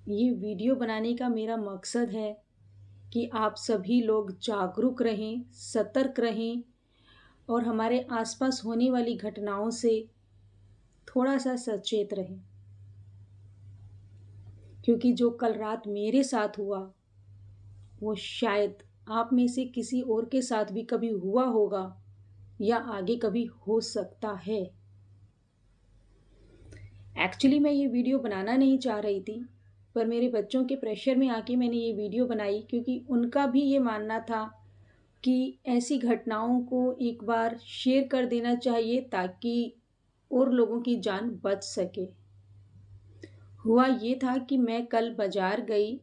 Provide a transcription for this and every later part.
ये वीडियो बनाने का मेरा मकसद है कि आप सभी लोग जागरूक रहें, सतर्क रहें और हमारे आसपास होने वाली घटनाओं से थोड़ा-सा सचेत रहें। क्योंकि जो कल रात मेरे साथ हुआ, वो शायद आप में से किसी और के साथ भी कभी हुआ होगा या आगे कभी हो सकता है। एक्चुअली मैं ये वीडियो बनाना नहीं चाह रही थी, पर मेरे बच्चों के प्रेशर में आके मैंने ये वीडियो बनाई क्योंकि उनका भी ये मानना था कि ऐसी घटनाओं को एक बार शेयर कर देना चाहिए ताकि और लोगों की जान बच सके। हुआ ये था कि मैं कल बाज़ार गई,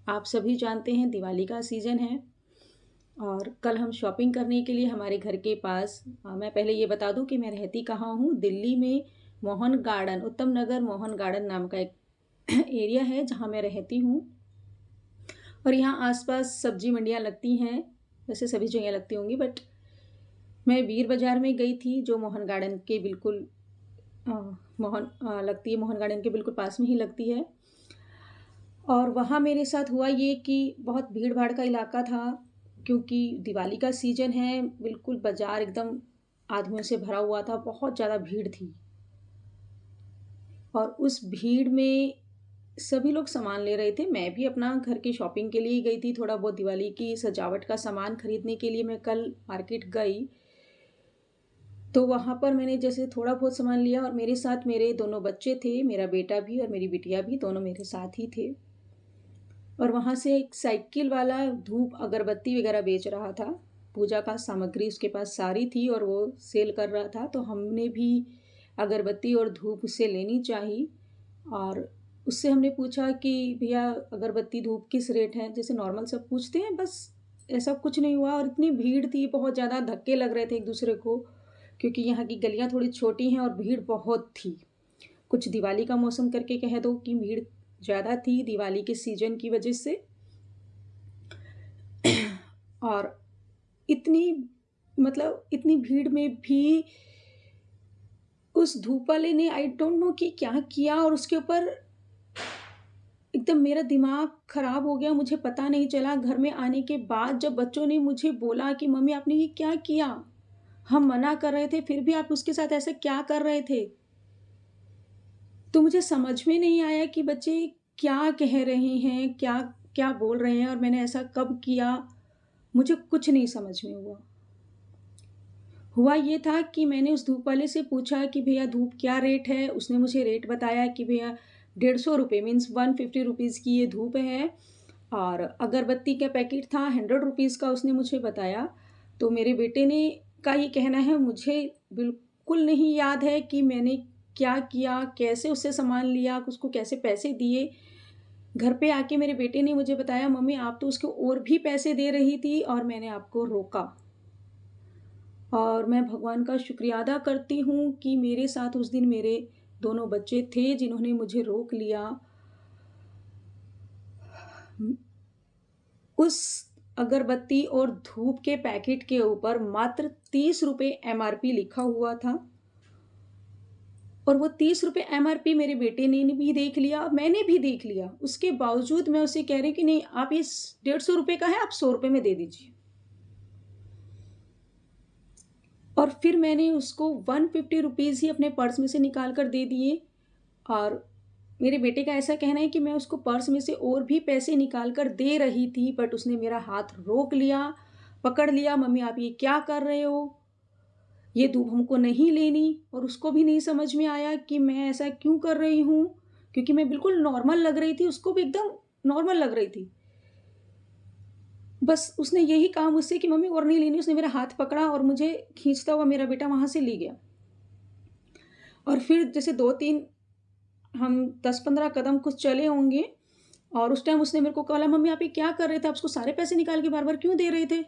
आप सभी जानते हैं दिवाली का सीज़न है और कल हम शॉपिंग करने के लिए हमारे घर के पास मैं पहले ये बता दूँ कि मैं रहती कहाँ हूँ, दिल्ली में मोहन गार्डन, उत्तम नगर मोहन गार्डन नाम का एक एरिया है जहाँ मैं रहती हूँ और यहाँ आस-पास सब्ज़ी मंडियाँ लगती हैं, वैसे सभी जगह लगती होंगी बट मैं वीर बाज़ार में गई थी जो मोहन गार्डन के बिल्कुल अ, लगती है मोहन गार्डन के बिल्कुल पास में ही लगती है और वहाँ मेरे साथ हुआ ये कि बहुत भीड़-भाड़ का इलाका था क्योंकि दिवाली का सीज़न है, बिल्कुल बाज़ार एकदम आदमियों से भरा हुआ था, बहुत ज़्यादा भीड़ थी। और उस भीड़ में सभी लोग सामान ले रहे थे, मैं भी अपना घर की शॉपिंग के लिए ही गई थी, थोड़ा बहुत दिवाली की सजावट का सामान खरीदने के लिए मैं कल मार्केट गई। तो वहाँ पर मैंने जैसे थोड़ा बहुत सामान लिया और मेरे साथ मेरे दोनों बच्चे थे, मेरा बेटा भी और मेरी बिटिया भी, दोनों मेरे साथ ही थे। और वहाँ से एक साइकिल वाला धूप, अगरबत्ती वगैरह बेच रहा था। पूजा का सामग्री उसके पास सारी थी और वो सेल कर रहा था, तो हमने भी अगरबत्ती और धूप उससे लेनी चाही और उससे हमने पूछा कि भैया अगरबत्ती धूप किस रेट है? जैसे नॉर्मल सब पूछते हैं, बस ऐसा कुछ नहीं हुआ और इतनी भीड़ थी, बहुत ज़्यादा धक्के लग रहे थे एक-दूसरे को क्योंकि यहाँ की गलियाँ थोड़ी छोटी हैं और भीड़ बहुत थी। कुछ दिवाली का मौसम करके कह दो कि भीड़ ज़्यादा थी दिवाली के सीज़न की वजह से और इतनी इतनी भीड़ में भी उस धूप वाले ने आई डोंट नो कि क्या किया और उसके ऊपर एकदम मेरा दिमाग खराब हो गया, मुझे पता नहीं चला। घर में आने के बाद जब बच्चों ने मुझे बोला कि मम्मी आपने ये क्या किया? हम मना कर रहे थे फिर भी आप उसके साथ ऐसा क्या कर रहे थे? तो मुझे समझ में नहीं आया कि बच्चे क्या कह रहे हैं, क्या क्या बोल रहे हैं और मैंने ऐसा कब किया? मुझे कुछ नहीं समझ में हुआ। हुआ ये था कि मैंने उस धूप वाले से पूछा कि भैया धूप क्या रेट है? उसने मुझे रेट बताया कि भैया ₹150 मीन्स 150 रुपीज़ की ये धूप है और अगरबत्ती का पैकेट था 100 रुपीज़ का उसने मुझे बताया। तो मेरे बेटे ने का ये कहना है मुझे बिल्कुल नहीं याद है कि मैंने क्या किया? कैसे उससे सामान लिया? उसको कैसे पैसे दिए? घर पे आके मेरे बेटे ने मुझे बताया मम्मी आप तो उसको और भी पैसे दे रही थी और मैंने आपको रोका। और मैं भगवान का शुक्रिया अदा करती हूँ कि मेरे साथ उस दिन मेरे दोनों बच्चे थे जिन्होंने मुझे रोक लिया। उस अगरबत्ती और धूप के पैकेट के ऊपर मात्र ₹30 एमआरपी लिखा हुआ था और वो ₹30 एमआरपी मेरे बेटे ने भी देख लिया, मैंने भी देख लिया। उसके बावजूद मैं उसे कह रही हूँ कि नहीं आप ये ₹150 का है, आप ₹100 में दे दीजिए। और फिर मैंने उसको 150 रुपीज़ ही अपने पर्स में से निकाल कर दे दिए और मेरे बेटे का ऐसा कहना है कि मैं उसको पर्स में से और भी पैसे निकाल कर दे रही थी बट उसने मेरा हाथ रोक लिया, पकड़ लिया, "मम्मी आप ये क्या कर रहे हो? ये धूप हमको नहीं लेनी।" और उसको भी नहीं समझ में आया कि मैं ऐसा क्यों कर रही हूँ, क्योंकि मैं बिल्कुल नॉर्मल लग रही थी, उसको भी एकदम नॉर्मल लग रही थी। बस उसने यही कहा मुझसे कि मम्मी और नहीं लेनी, उसने मेरा हाथ पकड़ा और मुझे खींचता हुआ मेरा बेटा वहाँ से ले गया। और फिर जैसे 2-3 हम 10-15 कदम कुछ चले होंगे और उस टाइम उसने मेरे को बोला, "मम्मी आप ये क्या कर रहे थे? आप उसको सारे पैसे निकाल के बार-बार क्यों दे रहे थे?"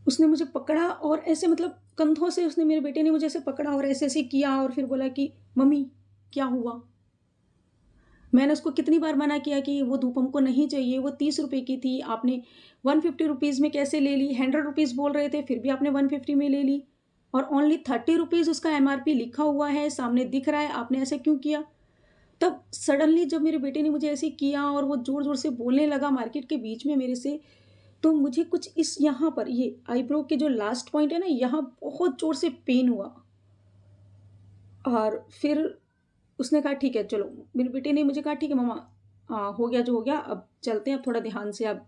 उसने मुझे पकड़ा और ऐसे कंधों से उसने मेरे बेटे ने मुझे ऐसे पकड़ा और ऐसे-ऐसे किया और फिर बोला कि, "मम्मी क्या हुआ?" मैंने उसको कितनी बार मना किया कि वो धूप हमको नहीं चाहिए, वो ₹30 की थी, आपने 150 रुपीज़ में कैसे ले ली? 100 रुपीज़ बोल रहे थे, फिर भी आपने 150 में ले ली और ओनली 30 रुपीज़ उसका एमआरपी लिखा हुआ है, सामने दिख रहा है, आपने ऐसा क्यों किया? तब सडनली जब मेरे बेटे ने मुझे ऐसे किया और वो ज़ोर-ज़ोर से बोलने लगा मार्केट के बीच में मेरे से, तो मुझे कुछ इस यहाँ पर ये आईब्रो के जो लास्ट पॉइंट है ना, यहाँ बहुत ज़ोर से पेन हुआ। और फिर उसने कहा ठीक है चलो, मेरे बेटे ने मुझे कहा ठीक है मम्मा, हो गया जो हो गया, अब चलते हैं, अब थोड़ा ध्यान से, अब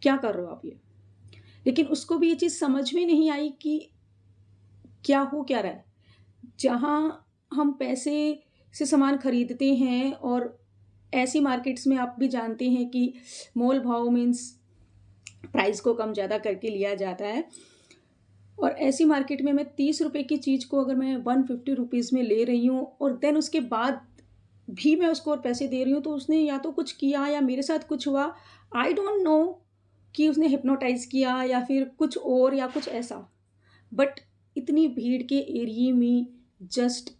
क्या कर रहे हो आप ये? लेकिन उसको भी ये चीज़ समझ में नहीं आई कि क्या हो क्या रहा है। जहाँ हम पैसे से सामान खरीदते हैं और ऐसी मार्केट्स में आप भी जानते हैं कि मोल भाव मीन्स प्राइस को कम ज़्यादा करके लिया जाता है। और ऐसी मार्केट में मैं 30 रुपए की चीज़ को अगर मैं 150 रुपीज़ में ले रही हूँ और देन उसके बाद भी मैं उसको और पैसे दे रही हूँ, तो उसने या तो कुछ किया या मेरे साथ कुछ हुआ, आई डोंट नो कि उसने हिप्नोटाइज़ किया या फिर कुछ और या कुछ ऐसा। बट इतनी भीड़ के एरिये में जस्ट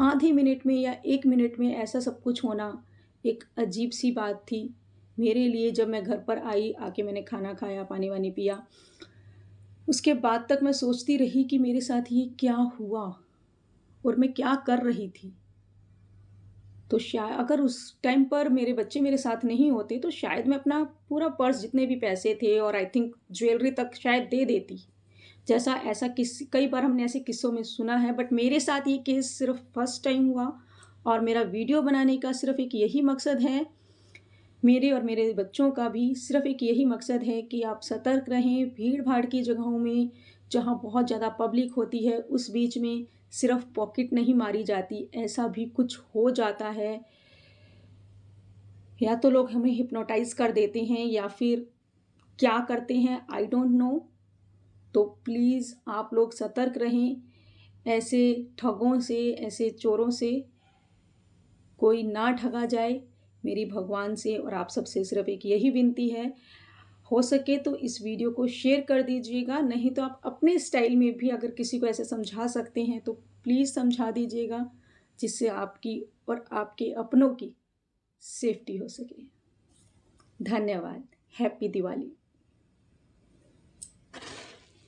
आधे मिनट में या 1 मिनट में ऐसा सब कुछ होना एक अजीब-सी बात थी मेरे लिए। जब मैं घर पर आई, आके मैंने खाना खाया, पानी-वानी पिया, उसके बाद तक मैं सोचती रही कि मेरे साथ ये क्या हुआ और मैं क्या कर रही थी। तो अगर उस टाइम पर मेरे बच्चे मेरे साथ नहीं होते, तो शायद मैं अपना पूरा पर्स, जितने भी पैसे थे और आई थिंक ज्वेलरी तक शायद दे देती। जैसा ऐसा कई बार हमने ऐसे किस्सों में सुना है, बट मेरे साथ ये केस सिर्फ़ फर्स्ट टाइम हुआ और मेरा वीडियो बनाने का सिर्फ़ एक यही मकसद है, मेरे और मेरे बच्चों का भी सिर्फ़ एक यही मकसद है कि आप सतर्क रहें। भीड़-भाड़ की जगहों में, जहाँ बहुत ज़्यादा पब्लिक होती है, उस बीच में सिर्फ़ पॉकेट नहीं मारी जाती, ऐसा भी कुछ हो जाता है। या तो लोग हमें हिप्नोटाइज़ कर देते हैं या फिर क्या करते हैं, आई डोंट नो। तो प्लीज़ आप लोग सतर्क रहें, ऐसे ठगों से, ऐसे चोरों से कोई ना ठगा जाए। मेरी भगवान से और आप सबसे सिर्फ़ एक यही विनती है, हो सके तो इस वीडियो को शेयर कर दीजिएगा, नहीं तो आप अपने स्टाइल में भी अगर किसी को ऐसे समझा सकते हैं, तो प्लीज़ समझा दीजिएगा, जिससे आपकी और आपके अपनों की सेफ्टी हो सके। धन्यवाद। हैप्पी दिवाली।